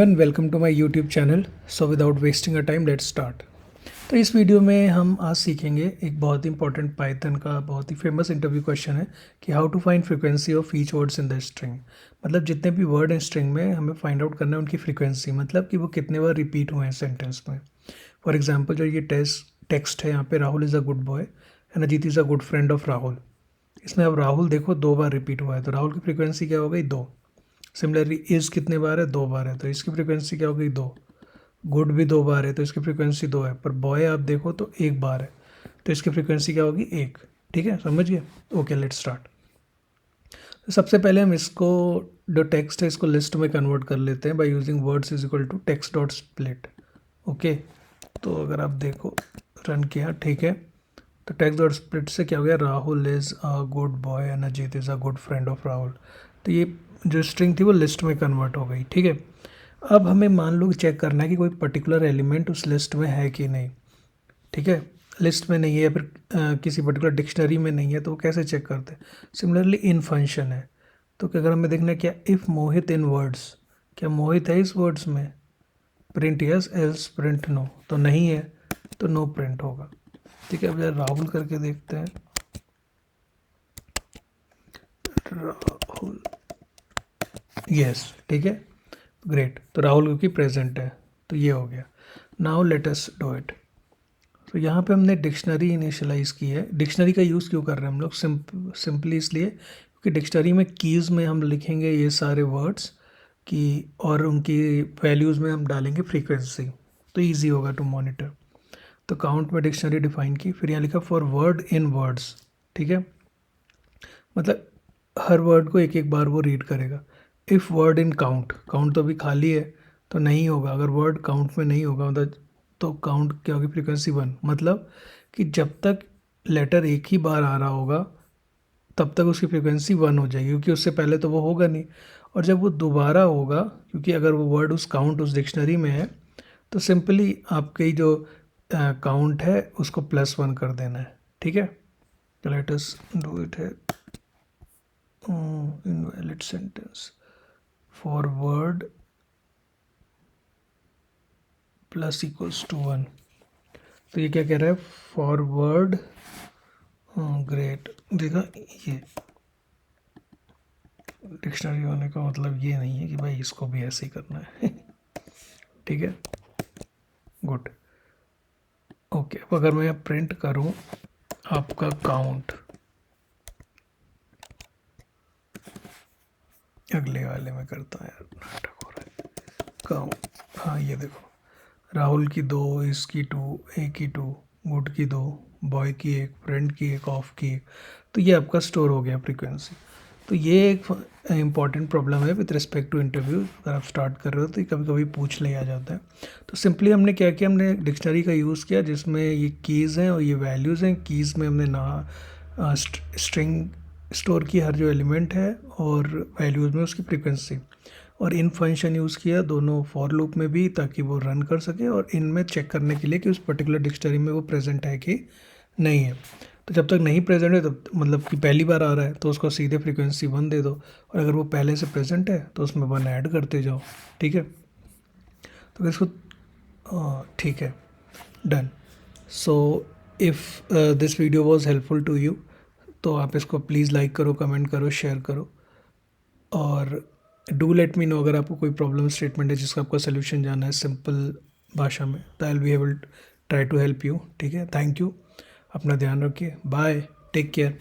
Welcome to my YouTube channel. So without wasting a time let's start. तो इस video में हम आज सीखेंगे एक बहुत ही इंपॉर्टेंट पाइथन का बहुत ही फेमस इंटरव्यू क्वेश्चन है कि how to find frequency of each words in the string. मतलब जितने भी वर्ड हैं स्ट्रिंग में हमें फाइंड आउट करना है उनकी फ्रीक्वेंसी, मतलब कि वो कितने बार रिपीट हुए हैं सेंटेंस में। फॉर एग्जाम्पल जो ये टेक्स्ट है यहाँ पे, Rahul is a good boy and Ajit is a good friend of Rahul. इसमें अब राहुल देखो 2 बार रिपीट हुआ है, तो राहुल की फ्रीक्वेंसी क्या हो गई? 2। सिमिलरली इज़ कितने बार है? 2 बार है, तो इसकी फ्रीक्वेंसी क्या हो गई? 2। गुड भी 2 बार है तो इसकी फ्रीक्वेंसी 2 है, पर बॉय आप देखो तो 1 बार है तो इसकी फ्रीक्वेंसी क्या होगी? 1। ठीक है, समझ गए? Okay, let's start. तो सबसे पहले हम इसको जो टेक्स्ट है इसको लिस्ट में कन्वर्ट कर लेते हैं by using words is equal to text dot split. Okay, तो अगर आप देखो रन किया, ठीक है, तो टेक्स्ट डॉट स्प्लिट से क्या हो गया? Rahul is a good boy and Ajit is a good friend of Rahul. तो ये जो स्ट्रिंग थी वो लिस्ट में कन्वर्ट हो गई। ठीक है, अब हमें मान लो चेक करना है कि कोई पर्टिकुलर एलिमेंट उस लिस्ट में है कि नहीं। ठीक है, लिस्ट में नहीं है या फिर किसी पर्टिकुलर डिक्शनरी में नहीं है, तो वो कैसे चेक करते हैं? सिमिलरली इन फंक्शन है, तो क्या अगर हमें देखना है क्या इफ़ मोहित इन वर्ड्स, क्या मोहित है इस वर्ड्स में? Print yes else print no, तो नहीं है तो नो प्रिंट होगा। ठीक है, अब जरा राहुल करके देखते हैं। राहुल, यस, ठीक है, ग्रेट, तो राहुल क्योंकि प्रेजेंट है तो ये हो गया। Now let us do it. तो यहाँ पे हमने डिक्शनरी इनिशियलाइज़ की है। डिक्शनरी का यूज़ क्यों कर रहे हैं हम लोग? सिंपली इसलिए क्योंकि डिक्शनरी में कीज़ में हम लिखेंगे ये सारे वर्ड्स की और उनकी वैल्यूज़ में हम डालेंगे फ्रीक्वेंसी, तो ईजी होगा टू मॉनिटर। तो काउंट में डिक्शनरी डिफाइन की, फिर यहाँ लिखा फॉर वर्ड इन वर्ड्स। ठीक है, मतलब हर वर्ड को एक एक बार वो रीड करेगा। If word in count, count तो अभी खाली है तो नहीं होगा, अगर वर्ड काउंट में नहीं होगा मतलब तो काउंट क्या होगी? फ्रीक्वेंसी 1। मतलब कि जब तक लेटर एक ही बार आ रहा होगा तब तक उसकी फ्रीक्वेंसी 1 हो जाएगी, क्योंकि उससे पहले तो वो होगा नहीं। और जब वो दोबारा होगा, क्योंकि अगर वो वर्ड उस काउंट उस डिक्शनरी में है, तो सिंपली आपकी जो काउंट है उसको +1 कर देना है। ठीक है, तो लेट अस डू इट है। invalid sentence for word plus equals to 1। तो ये क्या कह रहा है? फॉरवर्ड, ग्रेट, देखा, ये डिक्शनरी होने का मतलब ये नहीं है कि भाई इसको भी ऐसे ही करना है। ठीक है, गुड। ओके, अब अगर मैं प्रिंट करूं आपका काउंट, अगले वाले में करता है यार, नाटक हो रहा है। काउंट, हाँ ये देखो, राहुल की 2, इसकी 2, ए की 2, गुड की 2, बॉय की 1, फ्रेंड की 1, ऑफ की 1। तो ये आपका स्टोर हो गया फ्रीक्वेंसी। तो ये एक इम्पॉर्टेंट प्रॉब्लम है विद रिस्पेक्ट टू इंटरव्यू। अगर आप स्टार्ट कर रहे हो तो ये कभी कभी पूछ लिया जाता है। तो सिंपली हमने क्या किया, हमने डिक्शनरी का यूज़ किया जिसमें ये कीज़ हैं और ये वैल्यूज़ हैं। कीज़ में हमने ना स्ट्रिंग स्टोर की हर जो एलिमेंट है, और वैल्यूज़ में उसकी फ्रीक्वेंसी, और इन फंक्शन यूज़ किया दोनों फॉर लूप में भी, ताकि वो रन कर सके और इनमें चेक करने के लिए कि उस पर्टिकुलर डिक्शनरी में वो प्रेजेंट है कि नहीं है। तो जब तक नहीं प्रेजेंट है तब मतलब कि पहली बार आ रहा है तो उसको सीधे फ्रीक्वेंसी 1 दे दो, और अगर वो पहले से प्रेजेंट है तो उसमें 1 ऐड करते जाओ। ठीक है, तो इसको ठीक है, done. So if this video was helpful to you, तो आप इसको प्लीज़ लाइक करो, कमेंट करो, शेयर करो, और डू लेट मी नो अगर आपको कोई प्रॉब्लम स्टेटमेंट है जिसका आपका सोल्यूशन जानना है सिंपल भाषा में, तो I will be able try to help you. ठीक है, थैंक यू, अपना ध्यान रखिए, बाय, टेक केयर।